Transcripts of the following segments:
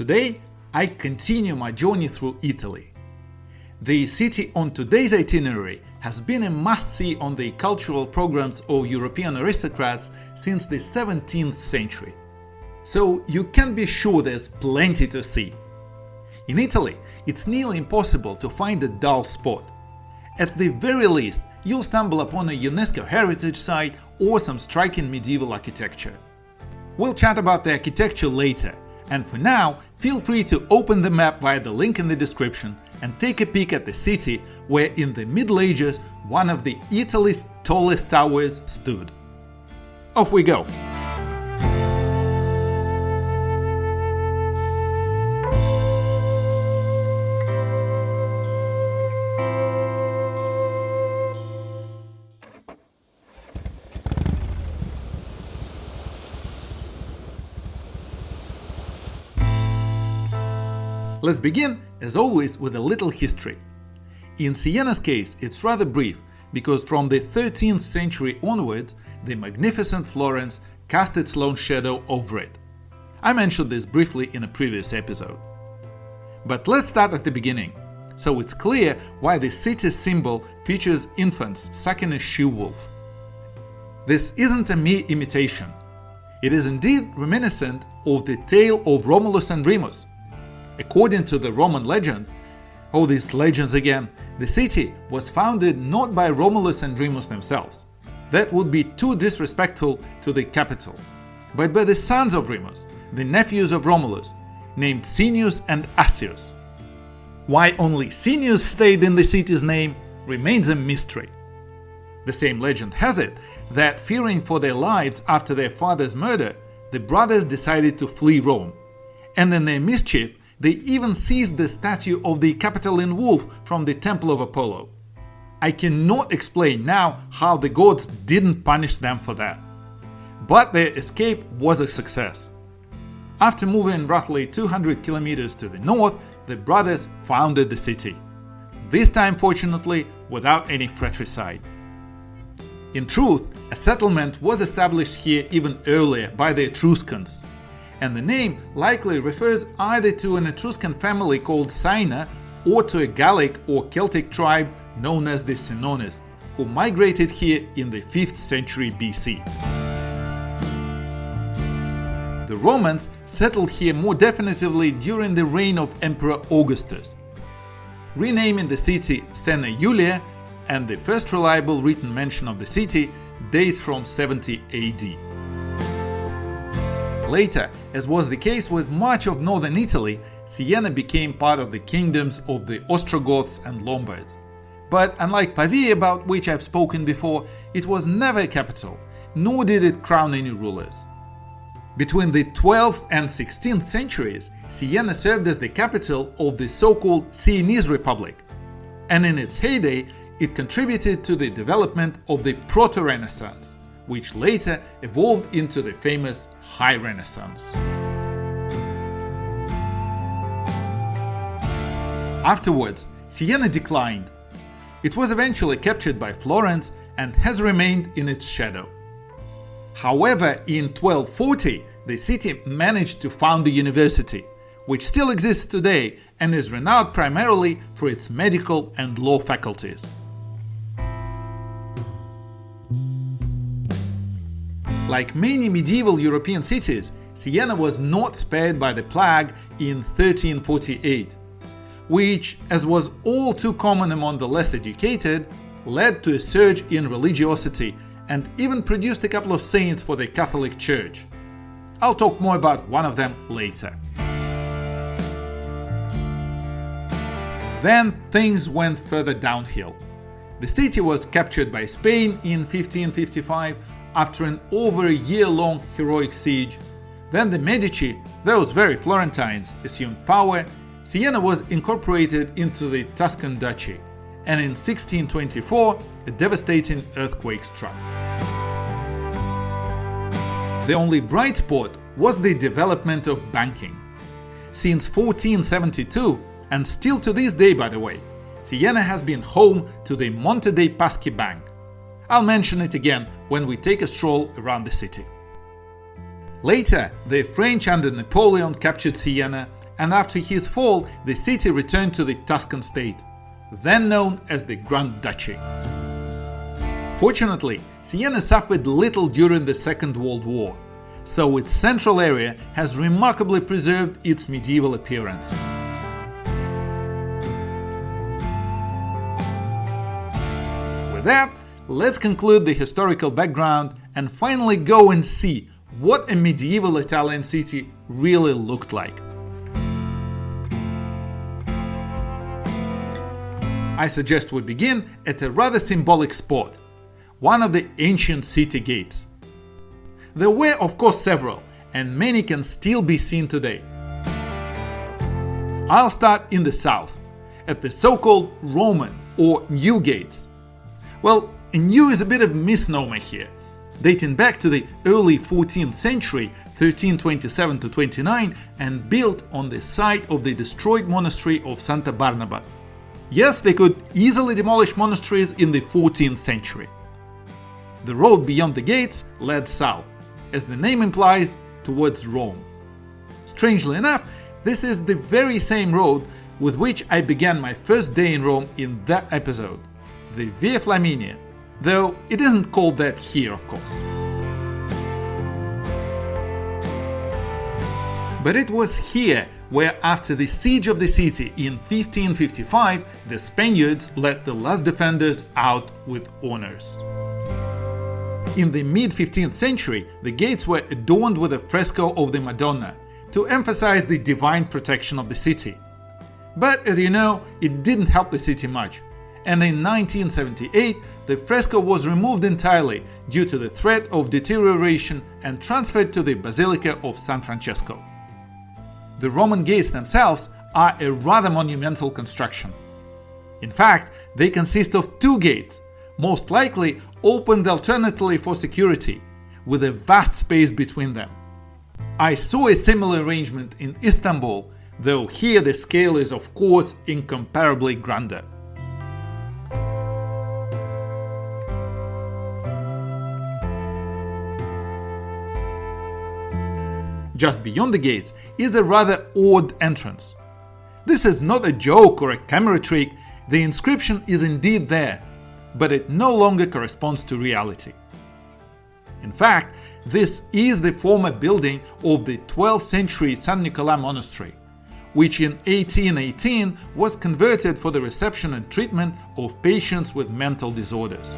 Today, I continue my journey through Italy. The city on today's itinerary has been a must-see on the cultural programs of European aristocrats since the 17th century. So you can be sure there's plenty to see. In Italy, it's nearly impossible to find a dull spot. At the very least, you'll stumble upon a UNESCO heritage site or some striking medieval architecture. We'll chat about the architecture later, and for now, feel free to open the map via the link in the description and take a peek at the city where in the Middle Ages one of Italy's tallest towers stood. Off we go! Let's begin, as always, with a little history. In Siena's case, it's rather brief, because from the 13th century onwards, the magnificent Florence cast its lone shadow over it. I mentioned this briefly in a previous episode. But let's start at the beginning, so it's clear why the city's symbol features infants sucking a she-wolf. This isn't a mere imitation. It is indeed reminiscent of the tale of Romulus and Remus. According to the Roman legend, all these legends again, the city was founded not by Romulus and Remus themselves. That would be too disrespectful to the capital, but by the sons of Remus, the nephews of Romulus, named Senius and Assius. Why only Senius stayed in the city's name remains a mystery. The same legend has it that, fearing for their lives after their father's murder, the brothers decided to flee Rome, and in their mischief, they even seized the statue of the Capitoline wolf from the Temple of Apollo. I cannot explain now how the gods didn't punish them for that. But their escape was a success. After moving roughly 200 kilometers to the north, the brothers founded the city. This time, fortunately, without any fratricide. In truth, a settlement was established here even earlier by the Etruscans, and the name likely refers either to an Etruscan family called Siena or to a Gallic or Celtic tribe known as the Senones, who migrated here in the 5th century BC. The Romans settled here more definitively during the reign of Emperor Augustus, renaming the city Sena Julia, and the first reliable written mention of the city dates from 70 AD. Later, as was the case with much of northern Italy, Siena became part of the kingdoms of the Ostrogoths and Lombards. But unlike Pavia, about which I've spoken before, it was never a capital, nor did it crown any rulers. Between the 12th and 16th centuries, Siena served as the capital of the so-called Sienese Republic, and in its heyday, it contributed to the development of the Proto-Renaissance, which later evolved into the famous High Renaissance. Afterwards, Siena declined. It was eventually captured by Florence and has remained in its shadow. However, in 1240, the city managed to found a university, which still exists today and is renowned primarily for its medical and law faculties. Like many medieval European cities, Siena was not spared by the plague in 1348, which, as was all too common among the less educated, led to a surge in religiosity and even produced a couple of saints for the Catholic Church. I'll talk more about one of them later. Then things went further downhill. The city was captured by Spain in 1555 after an over a year-long heroic siege. Then the Medici, those very Florentines, assumed power. Siena was incorporated into the Tuscan duchy, and in 1624 a devastating earthquake struck. The only bright spot was the development of banking. Since 1472, and still to this day by the way, Siena has been home to the Monte dei Paschi Bank. I'll mention it again when we take a stroll around the city. Later, the French under Napoleon captured Siena, and after his fall, the city returned to the Tuscan state, then known as the Grand Duchy. Fortunately, Siena suffered little during the Second World War, so its central area has remarkably preserved its medieval appearance. With that, let's conclude the historical background and finally go and see what a medieval Italian city really looked like. I suggest we begin at a rather symbolic spot, one of the ancient city gates. There were, of course, several, and many can still be seen today. I'll start in the south, at the so-called Roman or New gates. Well, new is a bit of a misnomer here, dating back to the early 14th century, 1327 to 29, and built on the site of the destroyed monastery of Santa Barnaba. Yes, they could easily demolish monasteries in the 14th century. The road beyond the gates led south, as the name implies, towards Rome. Strangely enough, this is the very same road with which I began my first day in Rome in that episode, the Via Flaminia, though it isn't called that here, of course. But it was here where, after the siege of the city in 1555, the Spaniards let the last defenders out with honors. In the mid-15th century, the gates were adorned with a fresco of the Madonna to emphasize the divine protection of the city. But as you know, it didn't help the city much, and in 1978 the fresco was removed entirely due to the threat of deterioration and transferred to the Basilica of San Francesco. The Roman gates themselves are a rather monumental construction. In fact, they consist of two gates, most likely opened alternately for security, with a vast space between them. I saw a similar arrangement in Istanbul, though here the scale is of course incomparably grander. Just beyond the gates is a rather odd entrance. This is not a joke or a camera trick, the inscription is indeed there, but it no longer corresponds to reality. In fact, this is the former building of the 12th century San Nicola Monastery, which in 1818 was converted for the reception and treatment of patients with mental disorders.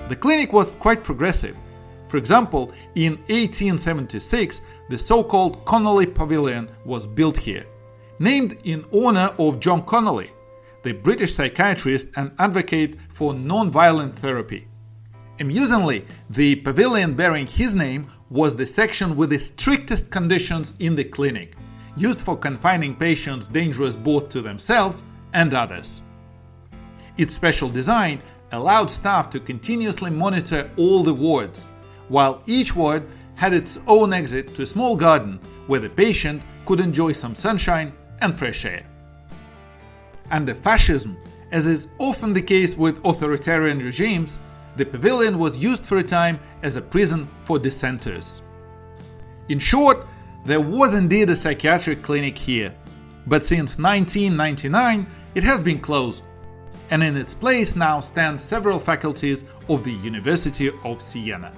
The clinic was quite progressive. For example, in 1876, the so-called Connolly Pavilion was built here, named in honor of John Connolly, the British psychiatrist and advocate for non-violent therapy. Amusingly, the pavilion bearing his name was the section with the strictest conditions in the clinic, used for confining patients dangerous both to themselves and others. Its special design allowed staff to continuously monitor all the wards, while each ward had its own exit to a small garden where the patient could enjoy some sunshine and fresh air. Under fascism, as is often the case with authoritarian regimes, the pavilion was used for a time as a prison for dissenters. In short, there was indeed a psychiatric clinic here, but since 1999 it has been closed, and in its place now stand several faculties of the University of Siena.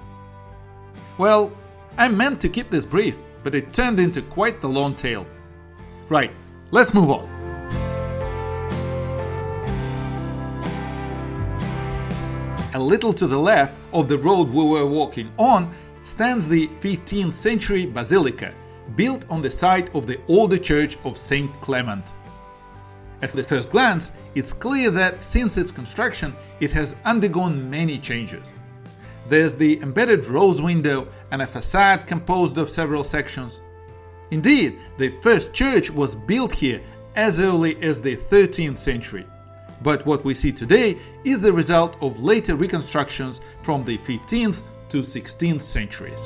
Well, I meant to keep this brief, but it turned into quite the long tale. Right, let's move on. A little to the left of the road we were walking on stands the 15th century Basilica, built on the site of the older church of St. Clement. At the first glance, it's clear that since its construction, it has undergone many changes. There's the embedded rose window and a facade composed of several sections. Indeed, the first church was built here as early as the 13th century. But what we see today is the result of later reconstructions from the 15th to 16th centuries.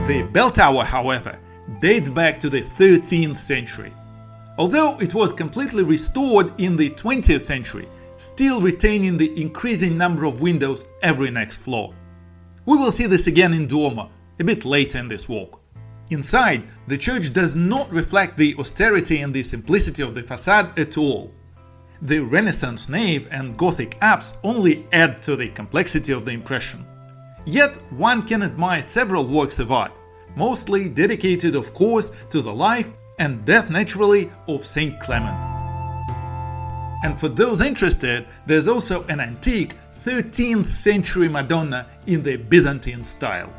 The bell tower, however, dates back to the 13th century. Although it was completely restored in the 20th century, still retaining the increasing number of windows every next floor. We will see this again in Duomo, a bit later in this walk. Inside, the church does not reflect the austerity and the simplicity of the facade at all. The Renaissance nave and Gothic apse only add to the complexity of the impression. Yet one can admire several works of art, mostly dedicated of course to the life and death naturally of Saint Clement. And for those interested, there's also an antique 13th century Madonna in the Byzantine style.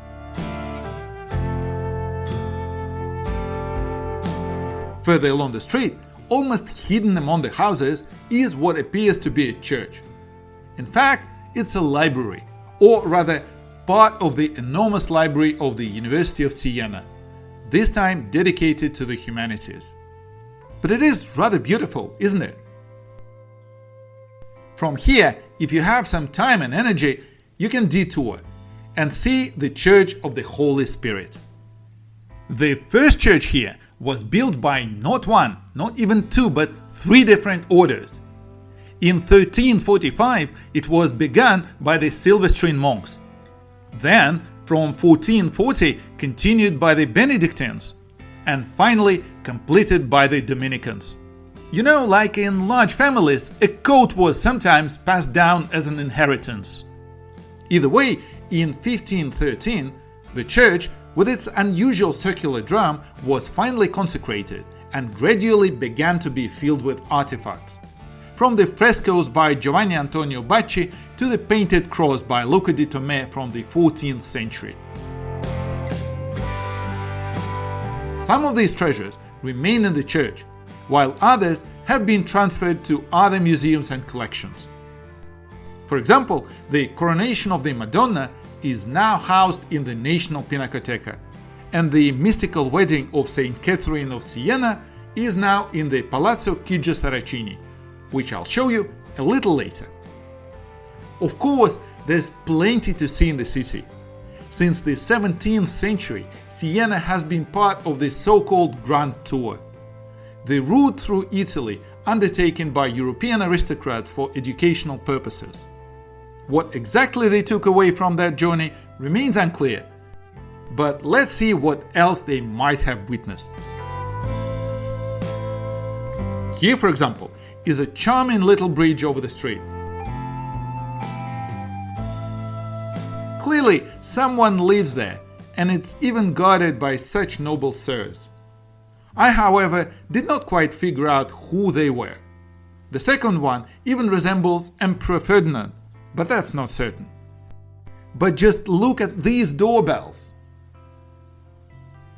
Further along the street, almost hidden among the houses, is what appears to be a church. In fact, it's a library, or rather, part of the enormous library of the University of Siena, this time dedicated to the humanities. But it is rather beautiful, isn't it? From here, if you have some time and energy, you can detour and see the Church of the Holy Spirit. The first church here was built by not one, not even two, but three different orders. In 1345, it was begun by the Sylvestrine monks. Then, from 1440, continued by the Benedictines, and finally completed by the Dominicans. You know, like in large families, a coat was sometimes passed down as an inheritance. Either way, in 1513, the church, with its unusual circular drum, was finally consecrated and gradually began to be filled with artifacts, from the frescoes by Giovanni Antonio Bacci to the painted cross by Luca di Tomè from the 14th century. Some of these treasures remain in the church, while others have been transferred to other museums and collections. For example, the coronation of the Madonna is now housed in the National Pinacoteca, and the mystical wedding of Saint Catherine of Siena is now in the Palazzo Chigi-Saracini, which I'll show you a little later. Of course, there's plenty to see in the city. Since the 17th century, Siena has been part of the so-called Grand Tour, the route through Italy undertaken by European aristocrats for educational purposes. What exactly they took away from that journey remains unclear, but let's see what else they might have witnessed. Here, for example, is a charming little bridge over the street. Clearly, someone lives there, and it's even guarded by such noble sirs. I, however, did not quite figure out who they were. The second one even resembles Emperor Ferdinand, but that's not certain. But just look at these doorbells.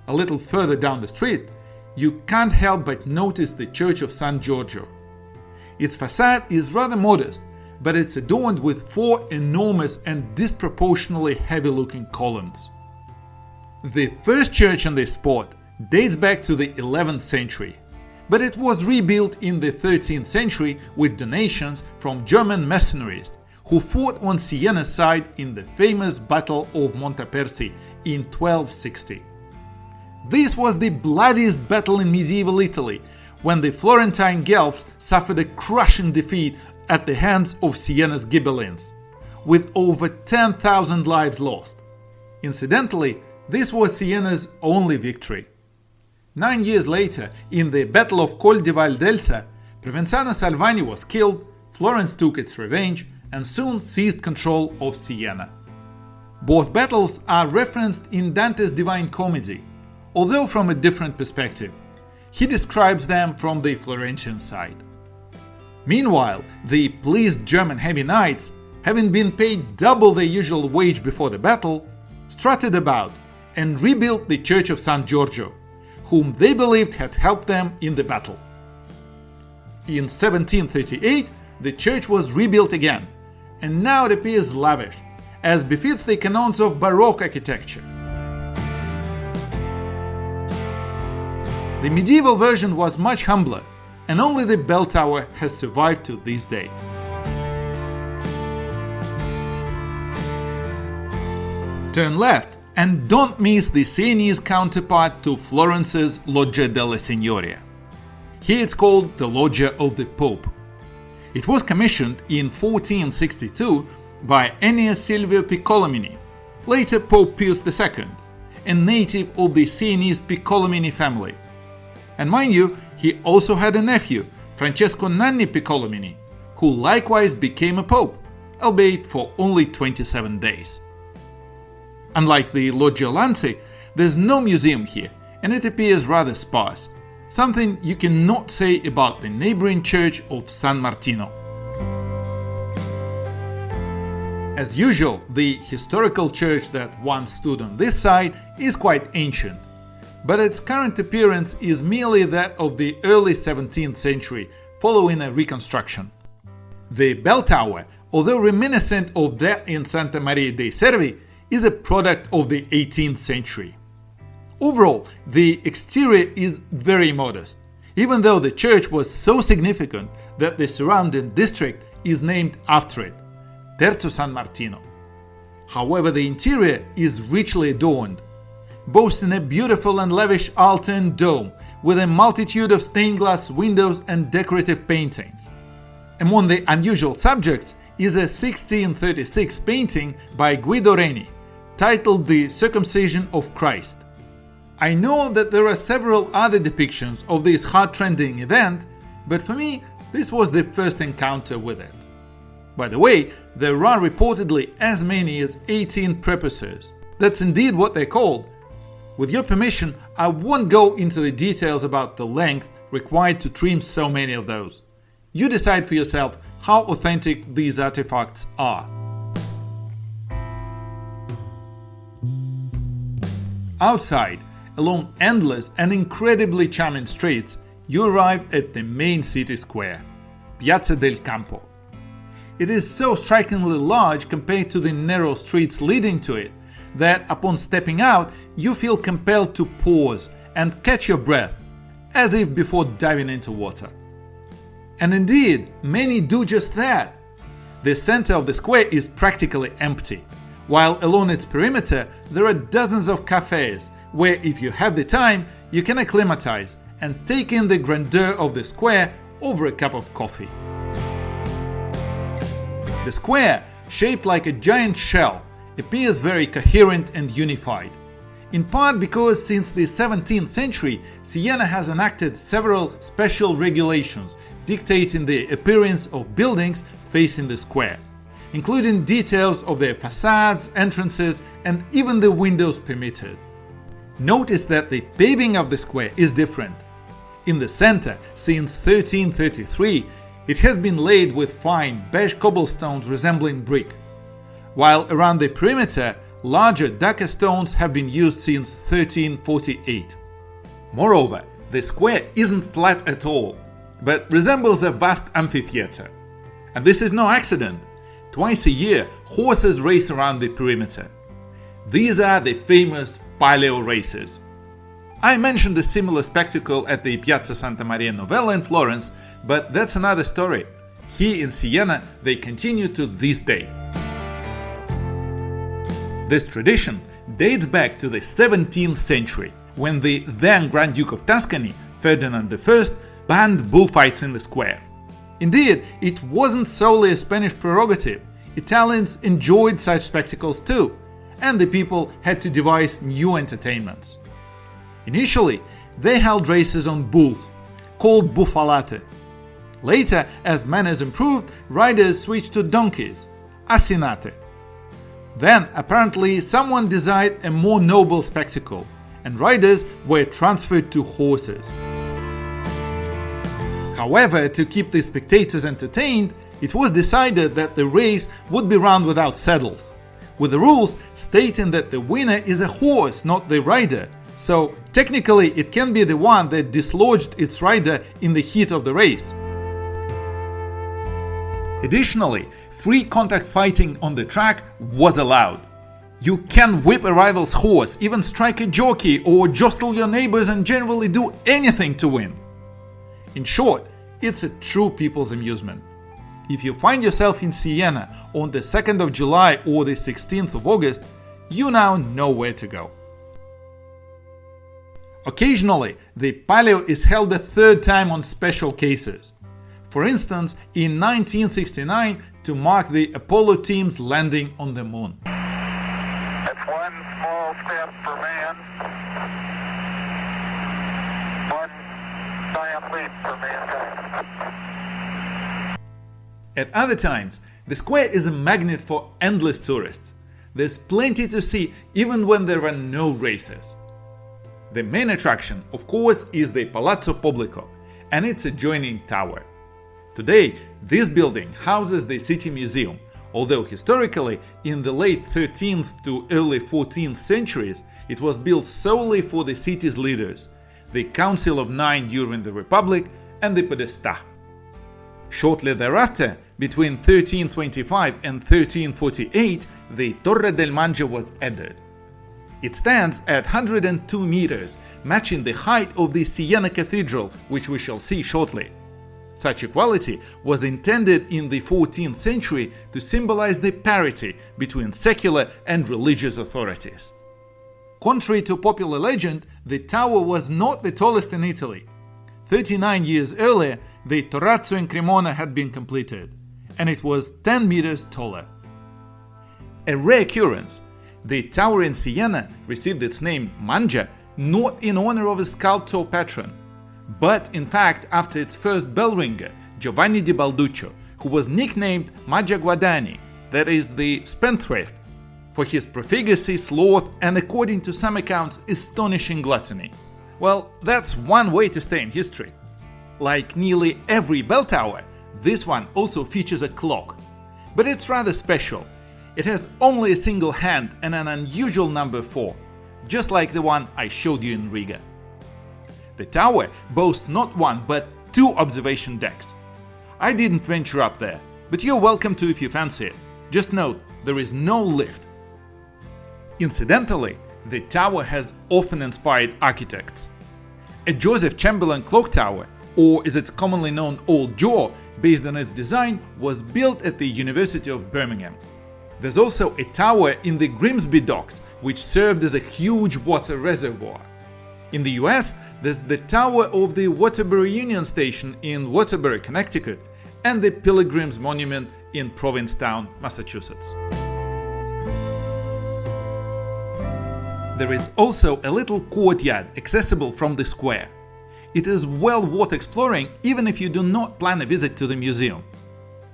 A little further down the street, you can't help but notice the Church of San Giorgio. Its facade is rather modest, but it's adorned with 4 enormous and disproportionately heavy-looking columns. The first church on this spot dates back to the 11th century, but it was rebuilt in the 13th century with donations from German mercenaries who fought on Siena's side in the famous Battle of Montaperti in 1260. This was the bloodiest battle in medieval Italy, when the Florentine Guelphs suffered a crushing defeat at the hands of Siena's Ghibellines, with over 10,000 lives lost. Incidentally, this was Siena's only victory. 9 years later, in the Battle of Col di Valdelsa, Provenzano Salvani was killed, Florence took its revenge, and soon seized control of Siena. Both battles are referenced in Dante's Divine Comedy, although from a different perspective. He describes them from the Florentian side. Meanwhile, the pleased German heavy knights, having been paid double their usual wage before the battle, strutted about and rebuilt the Church of San Giorgio, whom they believed had helped them in the battle. In 1738, the church was rebuilt again, and now it appears lavish, as befits the canons of Baroque architecture. The medieval version was much humbler, and only the bell tower has survived to this day. Turn left and don't miss the Sienese counterpart to Florence's Loggia della Signoria. Here it's called the Loggia of the Pope. It was commissioned in 1462 by Ennius Silvio Piccolomini, later Pope Pius II, a native of the Sienese Piccolomini family. And mind you, he also had a nephew, Francesco Nanni Piccolomini, who likewise became a pope, albeit for only 27 days. Unlike the Loggia Lanzi, there's no museum here, and it appears rather sparse, something you cannot say about the neighboring church of San Martino. As usual, the historical church that once stood on this side is quite ancient, but its current appearance is merely that of the early 17th century following a reconstruction. The bell tower, although reminiscent of that in Santa Maria dei Servi, is a product of the 18th century. Overall, the exterior is very modest, even though the church was so significant that the surrounding district is named after it, Terzo San Martino. However, the interior is richly adorned, boasting a beautiful and lavish altar and dome with a multitude of stained glass windows and decorative paintings. Among the unusual subjects is a 1636 painting by Guido Reni, titled The Circumcision of Christ. I know that there are several other depictions of this heart-rending event, but for me, this was the first encounter with it. By the way, there are reportedly as many as 18 prepuces. That's indeed what they're called. With your permission, I won't go into the details about the length required to trim so many of those. You decide for yourself how authentic these artifacts are. Outside, along endless and incredibly charming streets, you arrive at the main city square, Piazza del Campo. It is so strikingly large compared to the narrow streets leading to it that upon stepping out, you feel compelled to pause and catch your breath, as if before diving into water. And indeed, many do just that. The center of the square is practically empty, while along its perimeter there are dozens of cafes where, if you have the time, you can acclimatize and take in the grandeur of the square over a cup of coffee. The square, shaped like a giant shell, appears very coherent and unified, in part because since the 17th century, Siena has enacted several special regulations dictating the appearance of buildings facing the square, including details of their facades, entrances, and even the windows permitted. Notice that the paving of the square is different. In the center, since 1333, it has been laid with fine beige cobblestones resembling brick, while around the perimeter, larger darker stones have been used since 1348. Moreover, the square isn't flat at all, but resembles a vast amphitheater. And this is no accident. Twice a year, horses race around the perimeter. These are the famous Palio races. I mentioned a similar spectacle at the Piazza Santa Maria Novella in Florence, but that's another story. Here in Siena, they continue to this day. This tradition dates back to the 17th century, when the then Grand Duke of Tuscany, Ferdinand I, banned bullfights in the square. Indeed, it wasn't solely a Spanish prerogative. Italians enjoyed such spectacles too, and the people had to devise new entertainments. Initially, they held races on bulls, called buffalate. Later, as manners improved, riders switched to donkeys, assinate. Then, apparently, someone desired a more noble spectacle, and riders were transferred to horses. However, to keep the spectators entertained, it was decided that the race would be run without saddles, with the rules stating that the winner is a horse, not the rider, so technically it can be the one that dislodged its rider in the heat of the race. Additionally, free contact fighting on the track was allowed. You can whip a rival's horse, even strike a jockey, or jostle your neighbors and generally do anything to win. In short, it's a true people's amusement. If you find yourself in Siena on the 2nd of July or the 16th of August, you now know where to go. Occasionally, the Palio is held a third time on special cases. For instance, in 1969 to mark the Apollo team's landing on the moon. That's one small step for man, At other times, the square is a magnet for endless tourists. There's plenty to see even when there are no races. The main attraction, of course, is the Palazzo Pubblico and its adjoining tower. Today, this building houses the city museum, although historically, in the late 13th to early 14th centuries, it was built solely for the city's leaders, the Council of Nine during the Republic and the Podestà. Shortly thereafter, between 1325 and 1348, the Torre del Mangia was added. It stands at 102 meters, matching the height of the Siena Cathedral, which we shall see shortly. Such equality was intended in the 14th century to symbolize the parity between secular and religious authorities. Contrary to popular legend, the tower was not the tallest in Italy. 39 years earlier, the Torrazzo in Cremona had been completed, and it was 10 meters taller. A rare occurrence, the tower in Siena received its name Mangia not in honor of a sculptor or patron, but in fact after its first bell ringer, Giovanni di Balduccio, who was nicknamed Maggia Guadagni, that is the spendthrift, for his profligacy, sloth, and according to some accounts, astonishing gluttony. Well, that's one way to stay in history. Like nearly every bell tower, this one also features a clock. But it's rather special. It has only a single hand and an unusual number 4, just like the one I showed you in Riga. The tower boasts not one but 2 observation decks. I didn't venture up there, but you're welcome to if you fancy it. Just note, there is no lift. Incidentally, the tower has often inspired architects. A Joseph Chamberlain clock tower, or as it's commonly known Old Jaw, based on its design, was built at the University of Birmingham. There's also a tower in the Grimsby docks, which served as a huge water reservoir. In the US, there's the tower of the Waterbury Union Station in Waterbury, Connecticut, and the Pilgrims Monument in Provincetown, Massachusetts. There is also a little courtyard accessible from the square. It is well worth exploring even if you do not plan a visit to the museum.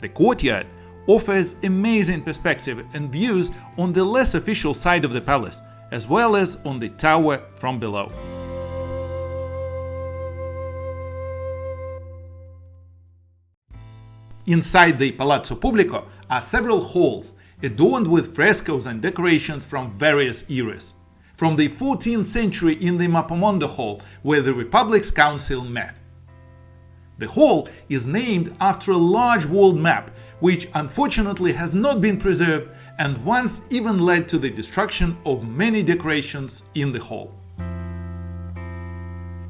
The courtyard offers amazing perspective and views on the less official side of the palace, as well as on the tower from below. Inside the Palazzo Pubblico are several halls adorned with frescoes and decorations from various eras. From the 14th century in the Mappamondo Hall, where the Republic's council met. The hall is named after a large world map, which unfortunately has not been preserved and once even led to the destruction of many decorations in the hall.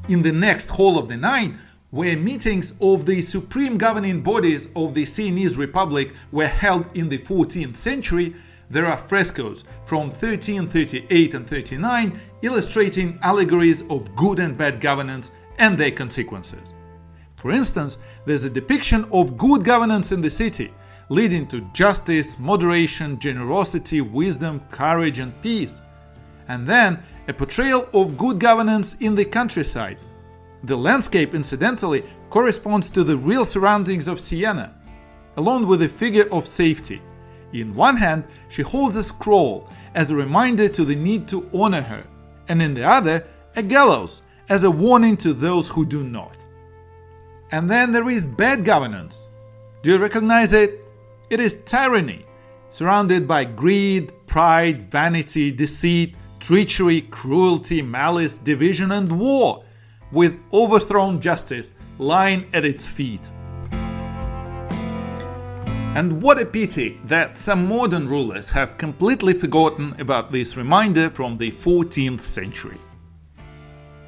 In the next Hall of the Nine, where meetings of the supreme governing bodies of the Sienese Republic were held in the 14th century, there are frescoes from 1338 and 39 illustrating allegories of good and bad governance and their consequences. For instance, there's a depiction of good governance in the city, leading to justice, moderation, generosity, wisdom, courage, and peace. And then a portrayal of good governance in the countryside. The landscape, incidentally, corresponds to the real surroundings of Siena, along with a figure of safety. In one hand, she holds a scroll as a reminder to the need to honor her, and in the other, a gallows as a warning to those who do not. And then there is bad governance. Do you recognize it? It is tyranny, surrounded by greed, pride, vanity, deceit, treachery, cruelty, malice, division, and war, with overthrown justice lying at its feet. And what a pity that some modern rulers have completely forgotten about this reminder from the 14th century.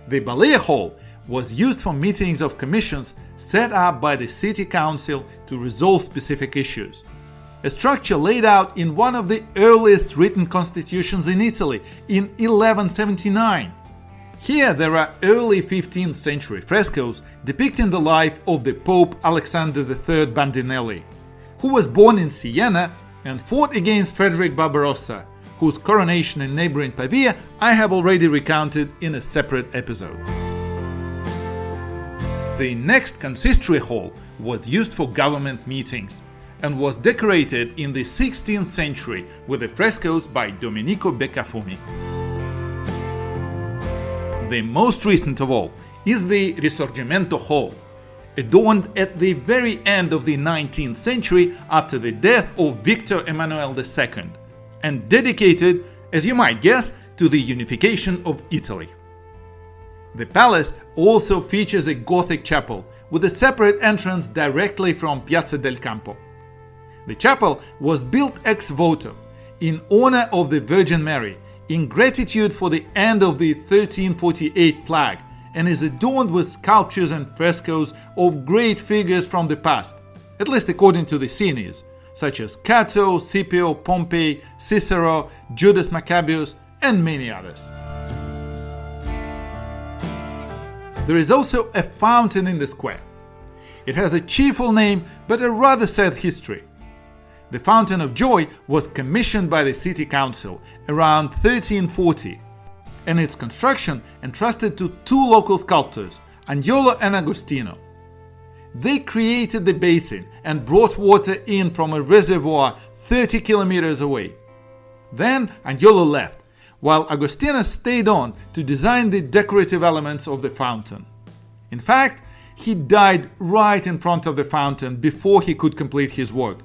The Balea Hall was used for meetings of commissions set up by the city council to resolve specific issues. A structure laid out in one of the earliest written constitutions in Italy in 1179. Here there are early 15th century frescoes depicting the life of the Pope Alexander III Bandinelli, who was born in Siena and fought against Frederick Barbarossa, whose coronation in neighboring Pavia I have already recounted in a separate episode. The next consistory hall was used for government meetings, and was decorated in the 16th century with the frescoes by Domenico Beccafumi. The most recent of all is the Risorgimento Hall, adorned at the very end of the 19th century after the death of Victor Emmanuel II, and dedicated, as you might guess, to the unification of Italy. The palace also features a Gothic chapel with a separate entrance directly from Piazza del Campo. The chapel was built ex voto in honor of the Virgin Mary, in gratitude for the end of the 1348 plague, and is adorned with sculptures and frescoes of great figures from the past, at least according to the Sienese, such as Cato, Scipio, Pompey, Cicero, Judas Maccabeus, and many others. There is also a fountain in the square. It has a cheerful name but a rather sad history. The Fountain of Joy was commissioned by the city council around 1340, and its construction entrusted to two local sculptors, Agnolo and Agostino. They created the basin and brought water in from a reservoir 30 kilometers away. Then Agnolo left, while Agostino stayed on to design the decorative elements of the fountain. In fact, he died right in front of the fountain before he could complete his work,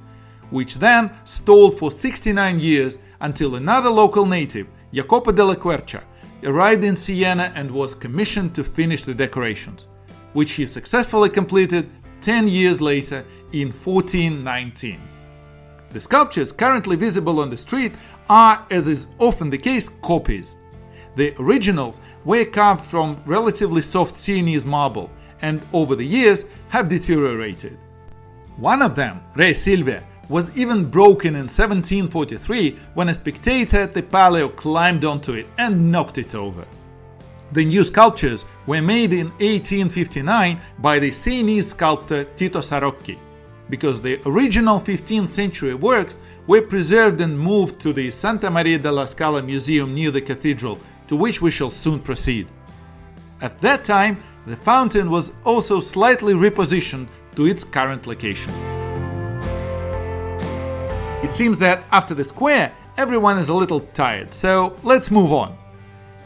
which then stalled for 69 years until another local native, Jacopo della Quercia, arrived in Siena and was commissioned to finish the decorations, which he successfully completed 10 years later in 1419. The sculptures currently visible on the street are, as is often the case, copies. The originals were carved from relatively soft Sienese marble and over the years have deteriorated. One of them, Re Silvia, was even broken in 1743 when a spectator at the Palio climbed onto it and knocked it over. The new sculptures were made in 1859 by the Sienese sculptor Tito Sarocchi, because the original 15th century works were preserved and moved to the Santa Maria della Scala Museum near the cathedral, to which we shall soon proceed. At that time, the fountain was also slightly repositioned to its current location. It seems that after the square, everyone is a little tired, so let's move on.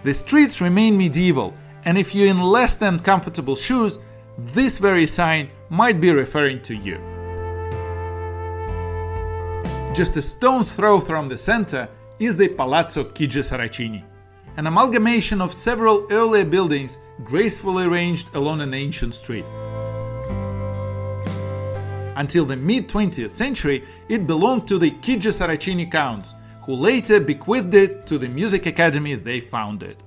The streets remain medieval, and if you're in less than comfortable shoes, this very sign might be referring to you. Just a stone's throw from the center is the Palazzo Chigi-Saracini, an amalgamation of several earlier buildings gracefully arranged along an ancient street. Until the mid-20th century, it belonged to the Chigi-Saracini counts, who later bequeathed it to the music academy they founded.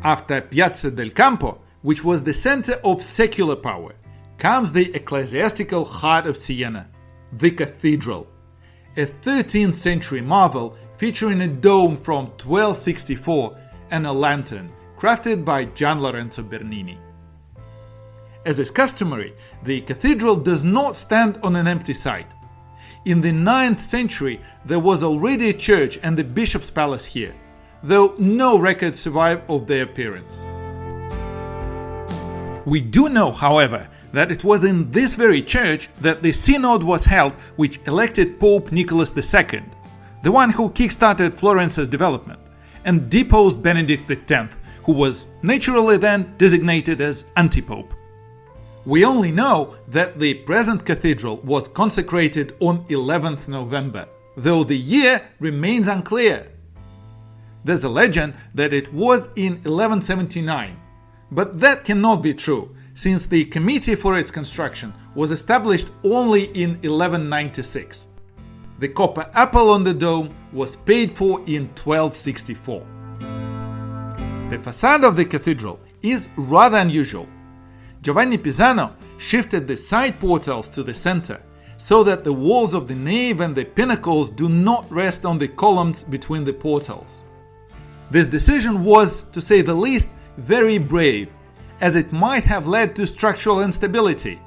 After Piazza del Campo, which was the center of secular power, comes the ecclesiastical heart of Siena, the cathedral, a 13th century marvel featuring a dome from 1264 and a lantern crafted by Gian Lorenzo Bernini. As is customary, the cathedral does not stand on an empty site. In the 9th century, there was already a church and the bishop's palace here, though no records survive of their appearance. We do know, however, that it was in this very church that the synod was held which elected Pope Nicholas II, the one who kick-started Florence's development, and deposed Benedict X, who was naturally then designated as anti-pope. We only know that the present cathedral was consecrated on 11th November, though the year remains unclear. There's a legend that it was in 1179, but that cannot be true, since the committee for its construction was established only in 1196. The copper apple on the dome was paid for in 1264. The facade of the cathedral is rather unusual. Giovanni Pisano shifted the side portals to the center, so that the walls of the nave and the pinnacles do not rest on the columns between the portals. This decision was, to say the least, very brave, as it might have led to structural instability,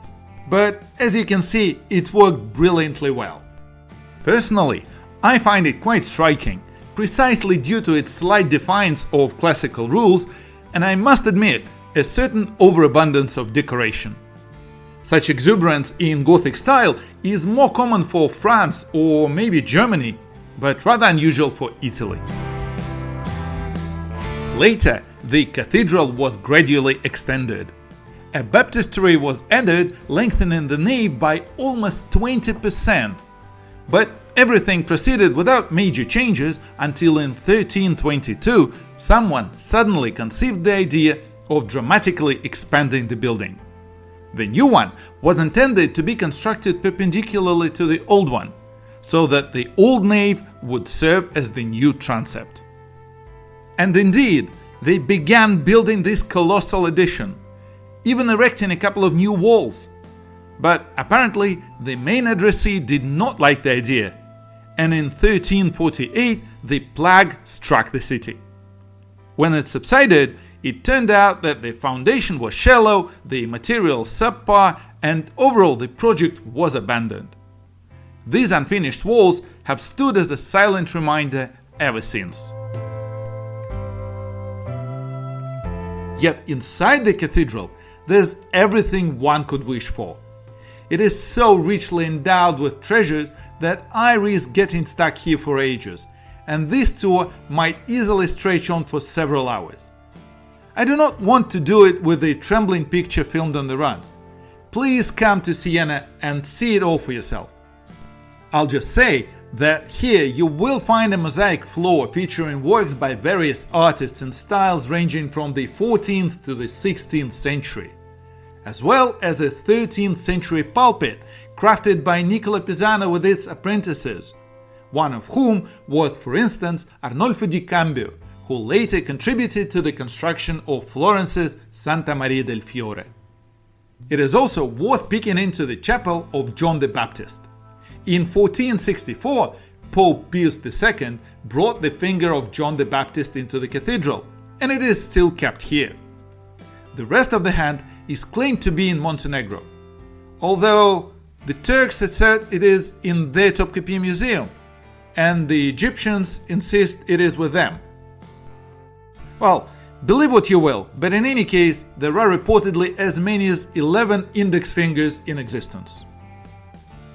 but as you can see, it worked brilliantly well. Personally, I find it quite striking, precisely due to its slight defiance of classical rules, and I must admit, a certain overabundance of decoration. Such exuberance in Gothic style is more common for France or maybe Germany, but rather unusual for Italy. Later, the cathedral was gradually extended. A baptistery was added, lengthening the nave by almost 20%. But everything proceeded without major changes until in 1322 someone suddenly conceived the idea of dramatically expanding the building. The new one was intended to be constructed perpendicularly to the old one, so that the old nave would serve as the new transept. And indeed, they began building this colossal addition, even erecting a couple of new walls. But apparently, the main addressee did not like the idea, and in 1348 the plague struck the city. When it subsided, it turned out that the foundation was shallow, the materials subpar, and overall the project was abandoned. These unfinished walls have stood as a silent reminder ever since. Yet inside the cathedral, there's everything one could wish for. It is so richly endowed with treasures that I risk getting stuck here for ages, and this tour might easily stretch on for several hours. I do not want to do it with a trembling picture filmed on the run. Please come to Siena and see it all for yourself. I'll just say that here you will find a mosaic floor featuring works by various artists in styles ranging from the 14th to the 16th century, as well as a 13th century pulpit crafted by Nicola Pisano with its apprentices, one of whom was, for instance, Arnolfo di Cambio, who later contributed to the construction of Florence's Santa Maria del Fiore. It is also worth peeking into the chapel of John the Baptist. In 1464, Pope Pius II brought the finger of John the Baptist into the cathedral, and it is still kept here. The rest of the hand is claimed to be in Montenegro, although the Turks assert it is in their Topkapi Museum, and the Egyptians insist it is with them. Well, believe what you will, but in any case, there are reportedly as many as 11 index fingers in existence.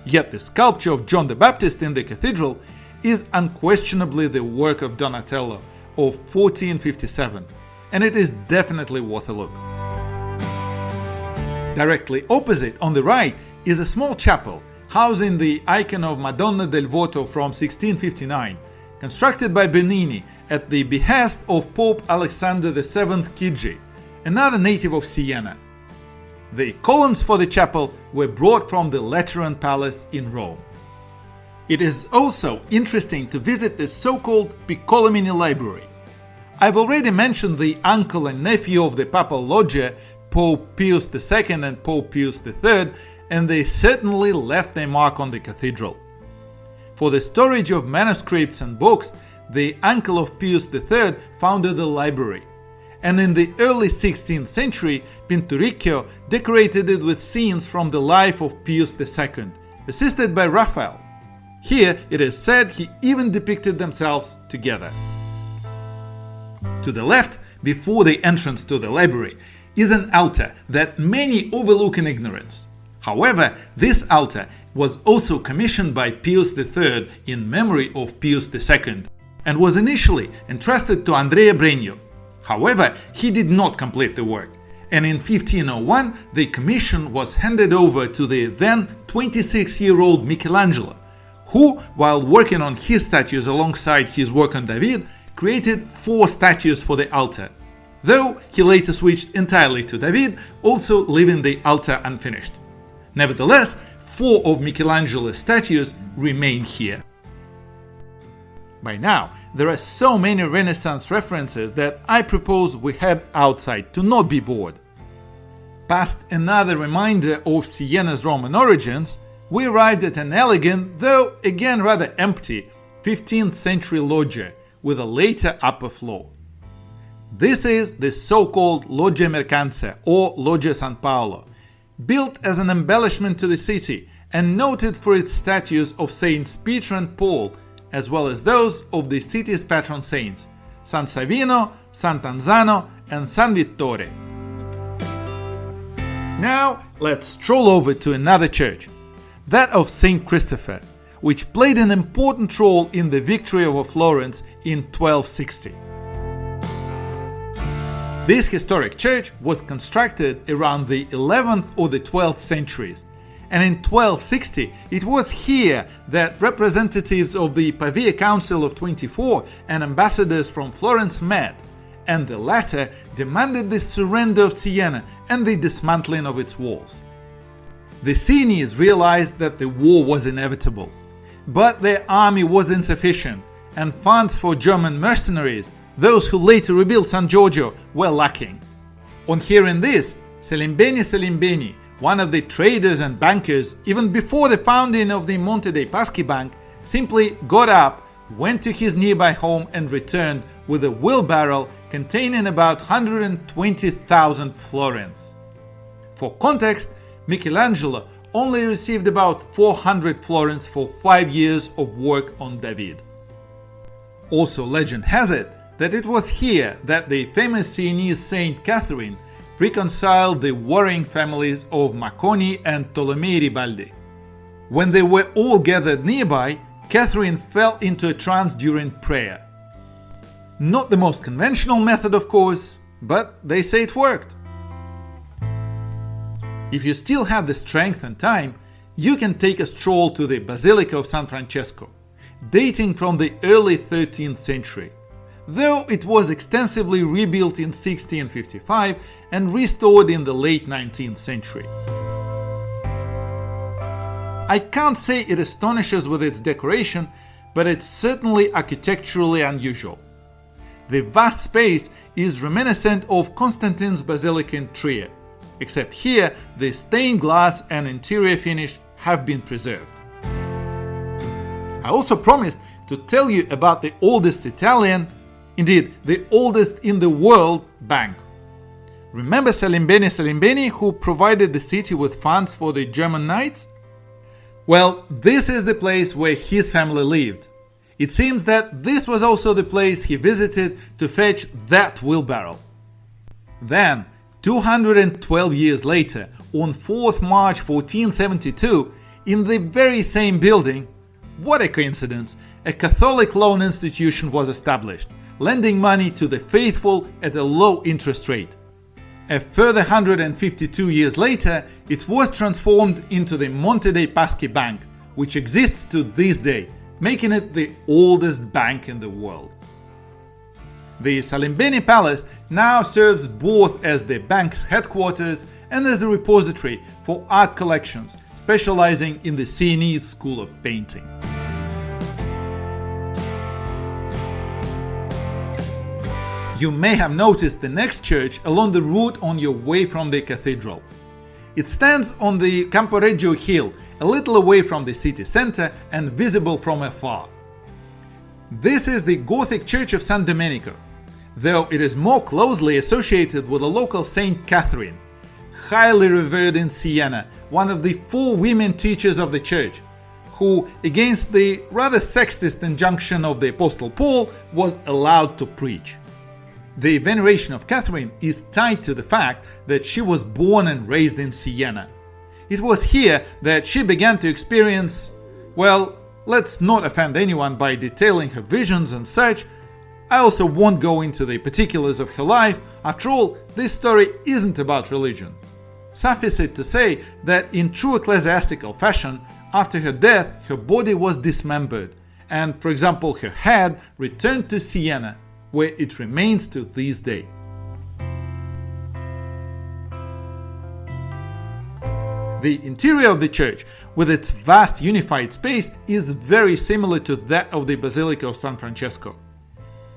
Yet the sculpture of John the Baptist in the cathedral is unquestionably the work of Donatello of 1457, and it is definitely worth a look. Directly opposite, on the right, is a small chapel housing the icon of Madonna del Voto from 1659, constructed by Bernini at the behest of Pope Alexander VII Chigi, another native of Siena. The columns for the chapel were brought from the Lateran Palace in Rome. It is also interesting to visit the so-called Piccolomini Library. I've already mentioned the uncle and nephew of the Papal Loggia, Pope Pius II and Pope Pius III, and they certainly left their mark on the cathedral. For the storage of manuscripts and books, the uncle of Pius III founded a library, and in the early 16th century, Pinturicchio decorated it with scenes from the life of Pius II, assisted by Raphael. Here, it is said he even depicted themselves together. To the left, before the entrance to the library, is an altar that many overlook in ignorance. However, this altar was also commissioned by Pius III in memory of Pius II, and was initially entrusted to Andrea Bregno. However, he did not complete the work, and in 1501 the commission was handed over to the then 26-year-old Michelangelo, who, while working on his statues alongside his work on David, created 4 statues for the altar, though he later switched entirely to David, also leaving the altar unfinished. Nevertheless, 4 of Michelangelo's statues remain here. By now, there are so many Renaissance references that I propose we head outside to not be bored. Past another reminder of Siena's Roman origins, we arrived at an elegant, though again rather empty, 15th century loggia with a later upper floor. This is the so-called Loggia Mercantzia or Loggia San Paolo, built as an embellishment to the city and noted for its statues of Saints Peter and Paul, as well as those of the city's patron saints, San Savino, Sant'Anzano, and San Vittore. Now, let's stroll over to another church, that of St. Christopher, which played an important role in the victory over Florence in 1260. This historic church was constructed around the 11th or the 12th centuries, and in 1260 it was here that representatives of the Pavia Council of 24 and ambassadors from Florence met, and the latter demanded the surrender of Siena and the dismantling of its walls. The Sienese realized that the war was inevitable, but their army was insufficient, and funds for German mercenaries, those who later rebuilt San Giorgio, were lacking. On hearing this, Salimbeni, one of the traders and bankers even before the founding of the Monte dei Paschi Bank, simply got up, went to his nearby home and returned with a wheelbarrow containing about 120,000 florins. For context, Michelangelo only received about 400 florins for 5 years of work on David. Also, legend has it that it was here that the famous Sienese Saint Catherine reconciled the warring families of Macconi and Tolomei Ribaldi. When they were all gathered nearby, Catherine fell into a trance during prayer. Not the most conventional method, of course, but they say it worked. If you still have the strength and time, you can take a stroll to the Basilica of San Francesco, dating from the early 13th century, though it was extensively rebuilt in 1655 and restored in the late 19th century. I can't say it astonishes with its decoration, but it's certainly architecturally unusual. The vast space is reminiscent of Constantine's Basilica in Trier, except here the stained glass and interior finish have been preserved. I also promised to tell you about the oldest Italian, indeed the oldest in the world, bank. Remember Salimbeni who provided the city with funds for the German knights? Well, this is the place where his family lived. It seems that this was also the place he visited to fetch that wheelbarrow. Then, 212 years later, on 4th March 1472, in the very same building, what a coincidence, a Catholic loan institution was established, lending money to the faithful at a low interest rate. A further 152 years later, it was transformed into the Monte dei Paschi Bank, which exists to this day, making it the oldest bank in the world. The Salimbeni Palace now serves both as the bank's headquarters and as a repository for art collections, specializing in the Sienese school of painting. You may have noticed the next church along the route on your way from the cathedral. It stands on the Camporeggio hill, a little away from the city center and visible from afar. This is the Gothic church of San Domenico, though it is more closely associated with the local Saint Catherine, highly revered in Siena, one of the 4 women teachers of the church, who, against the rather sexist injunction of the Apostle Paul, was allowed to preach. The veneration of Catherine is tied to the fact that she was born and raised in Siena. It was here that she began to experience, well, let's not offend anyone by detailing her visions and such. I also won't go into the particulars of her life. After all, this story isn't about religion. Suffice it to say that in true ecclesiastical fashion, after her death, her body was dismembered, and, for example, her head returned to Siena, where it remains to this day. The interior of the church, with its vast unified space, is very similar to that of the Basilica of San Francesco.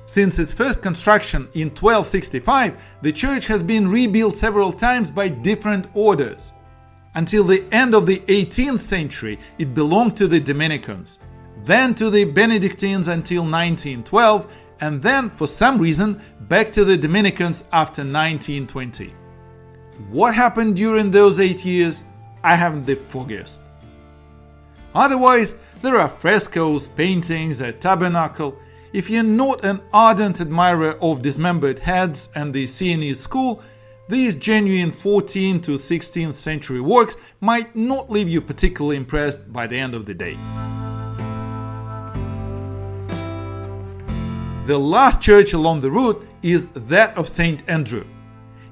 Since its first construction in 1265, the church has been rebuilt several times by different orders. Until the end of the 18th century, it belonged to the Dominicans, then to the Benedictines until 1912, and then, for some reason, back to the Dominicans after 1920. What happened during those 8 years? I haven't the foggiest. Otherwise, there are frescoes, paintings, a tabernacle. If you're not an ardent admirer of dismembered heads and the Sienese school, these genuine 14th to 16th century works might not leave you particularly impressed by the end of the day. The last church along the route is that of St. Andrew.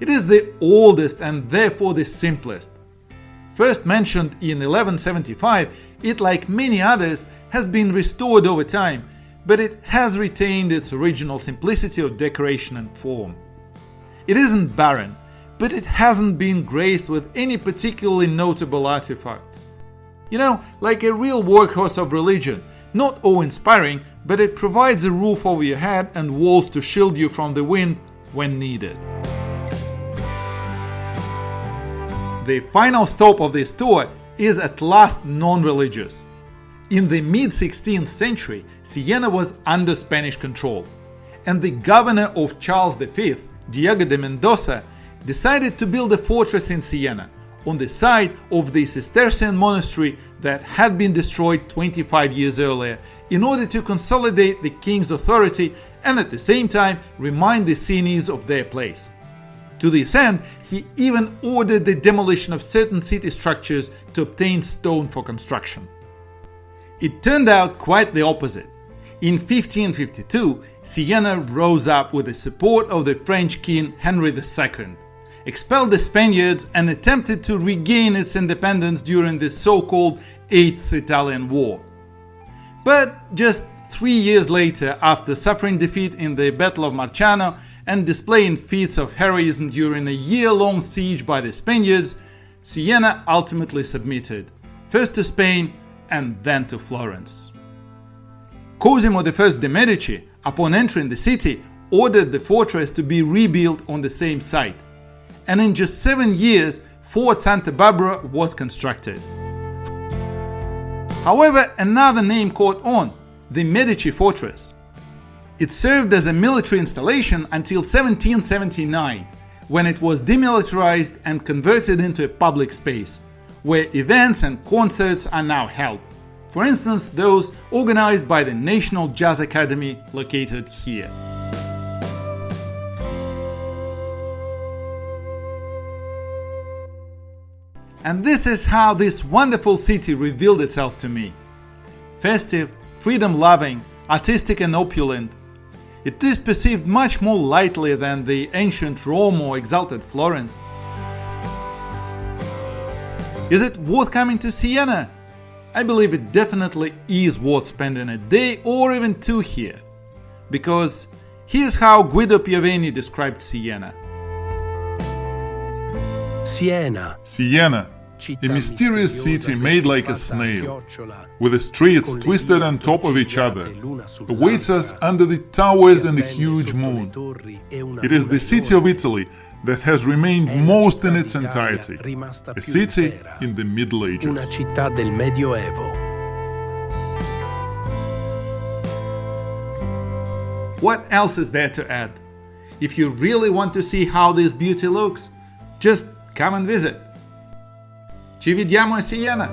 It is the oldest and therefore the simplest. First mentioned in 1175, it, like many others, has been restored over time, but it has retained its original simplicity of decoration and form. It isn't barren, but it hasn't been graced with any particularly notable artifacts. You know, like a real workhorse of religion, not awe-inspiring, but it provides a roof over your head and walls to shield you from the wind when needed. The final stop of this tour is at last non-religious. In the mid-16th century, Siena was under Spanish control, and the governor of Charles V, Diego de Mendoza, decided to build a fortress in Siena, on the site of the Cistercian monastery that had been destroyed 25 years earlier, in order to consolidate the king's authority and at the same time remind the Sienese of their place. To this end, he even ordered the demolition of certain city structures to obtain stone for construction. It turned out quite the opposite. In 1552, Siena rose up with the support of the French king Henry II, expelled the Spaniards and attempted to regain its independence during the so-called Eighth Italian War. But just 3 years later, after suffering defeat in the Battle of Marciano and displaying feats of heroism during a year-long siege by the Spaniards, Siena ultimately submitted, first to Spain and then to Florence. Cosimo I de' Medici, upon entering the city, ordered the fortress to be rebuilt on the same site, and in just 7 years, Fort Santa Barbara was constructed. However, another name caught on, the Medici Fortress. It served as a military installation until 1779, when it was demilitarized and converted into a public space, where events and concerts are now held. For instance, those organized by the National Jazz Academy located here. And this is how this wonderful city revealed itself to me. Festive, freedom-loving, artistic and opulent, it is perceived much more lightly than the ancient Rome or exalted Florence. Is it worth coming to Siena? I believe it definitely is worth spending a day or even two here. Because here's how Guido Pioveni described Siena. Siena, a mysterious city made like a snail, with the streets twisted on top of each other, awaits us under the towers and the huge moon. It is the city of Italy that has remained most in its entirety, a city in the Middle Ages. Una città del Medioevo. What else is there to add? If you really want to see how this beauty looks, just come and visit. Ci vediamo a Siena!